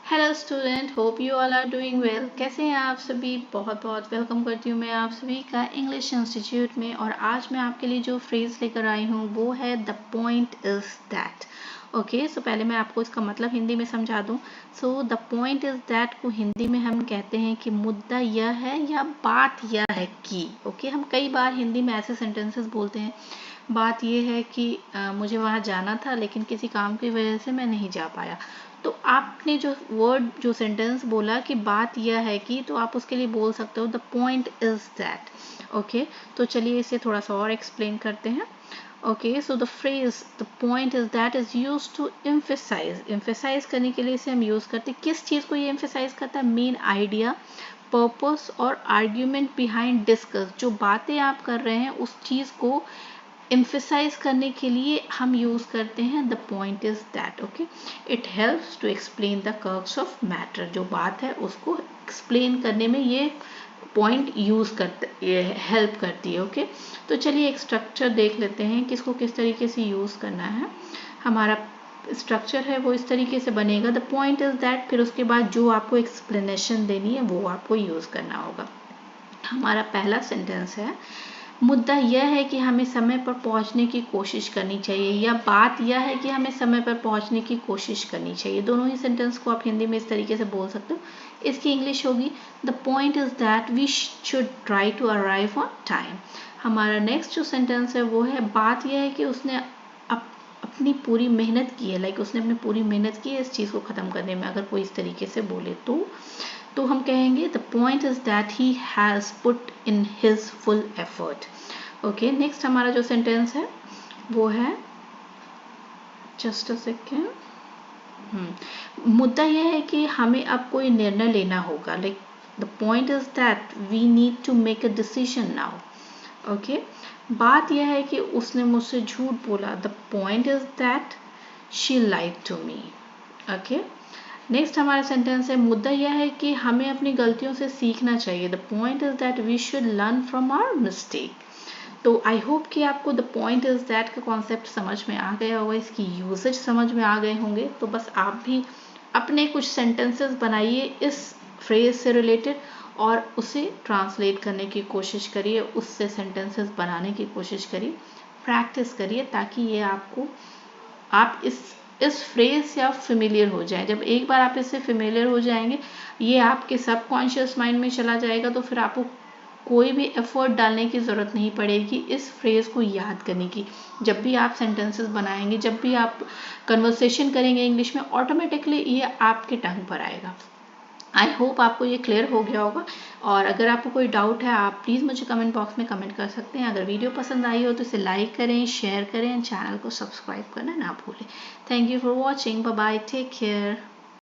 Hello student, hope you all are doing well. कैसे हैं आप सभी? बहुत बहुत वेलकम करती हूँ मैं आप सभी का इंग्लिश इंस्टीट्यूट में। और आज मैं आपके लिए जो फ्रेज लेकर आई हूँ वो है the point is that. Okay, so पहले मैं आपको इसका मतलब हिंदी में समझा दूँ। So the point is that को हिंदी में हम कहते हैं कि मुद्दा यह है या बात यह है कि। ओके, हम कई बार हिंदी में ऐसे सेंटेंसेस बोलते हैं, बात यह है कि मुझे वहाँ जाना था लेकिन किसी काम की वजह से मैं नहीं जा पाया। तो आपने जो सेंटेंस बोला कि बात यह है कि, तो आप उसके लिए बोल सकते हो the point is that. Okay, तो चलिए इसे थोड़ा सा और एक्सप्लेन करते हैं। Okay, so the phrase the point is that is use to emphasize करने के लिए इसे हम यूज करते हैं। किस चीज को ये एम्फेसाइज करता है? मेन आइडिया, पर्पस और आर्ग्यूमेंट बिहाइंड डिस्कस। जो बातें आप कर रहे हैं उस चीज को emphasize करने के लिए हम यूज करते हैं the point is that। Okay, it helps to explain the crux of matter। जो बात है उसको explain करने में ये पॉइंट यूज करते, ये हेल्प करती है। ओके, तो चलिए एक स्ट्रक्चर देख लेते हैं कि इसको किस तरीके से यूज करना है। हमारा स्ट्रक्चर है वो इस तरीके से बनेगा, द पॉइंट इज दैट, फिर उसके बाद जो आपको एक्सप्लेनेशन देनी है वो आपको यूज करना होगा। हमारा पहला सेंटेंस है, मुद्दा यह है कि हमें समय पर पहुंचने की कोशिश करनी चाहिए, या बात यह है कि हमें समय पर पहुंचने की कोशिश करनी चाहिए। दोनों ही सेंटेंस को आप हिंदी में इस तरीके से बोल सकते हो। इसकी इंग्लिश होगी the point is that we should try to arrive on time. हमारा नेक्स्ट जो सेंटेंस है वो है, बात यह है कि उसने अपनी पूरी मेहनत की है, लाइक उसने अपनी पूरी मेहनत की है इस चीज़ को ख़त्म करने में। अगर कोई इस तरीके से बोले तो हम कहेंगे the point is that he has put in his full effort. Okay, next हमारा जो सेंटेंस है वो है, जस्ट अ सेकेंड, मुद्दा यह है कि हमें अब कोई निर्णय लेना होगा, like the point is that we need to make a decision now. Okay, बात यह है कि उसने मुझसे झूठ बोला, the point is that she lied to me. Okay, next हमारा सेंटेंस है, मुद्दा यह है कि हमें अपनी गलतियों से सीखना चाहिए, the point is that we should learn from our mistake. तो आई होप कि आपको द पॉइंट इज दैट का कॉन्सेप्ट समझ में आ गया होगा, इसकी यूसेज समझ में आ गए होंगे। तो बस आप भी अपने कुछ सेंटेंसेस बनाइए इस फ्रेज से रिलेटेड और उसे ट्रांसलेट करने की कोशिश करिए, उससे सेंटेंसेस बनाने की कोशिश करिए, प्रैक्टिस करिए, ताकि ये आप इस फ्रेज से आप फेमिलियर हो जाएं। जब एक बार आप इससे फेमिलियर हो जाएंगे, ये आपके सबकॉन्शियस माइंड में चला जाएगा, तो फिर आपको कोई भी एफर्ट डालने की ज़रूरत नहीं पड़ेगी इस फ्रेज़ को याद करने की। जब भी आप सेंटेंसेस बनाएंगे, जब भी आप कन्वर्सेशन करेंगे इंग्लिश में, ऑटोमेटिकली ये आपके टंग पर आएगा। आई होप आपको ये क्लियर हो गया होगा। और अगर आपको कोई डाउट है आप प्लीज़ मुझे कमेंट बॉक्स में कमेंट कर सकते हैं। अगर वीडियो पसंद आई हो तो इसे लाइक करें, शेयर करें, चैनल को सब्सक्राइब करना ना भूलें। Thank you for watching, bye bye, take care.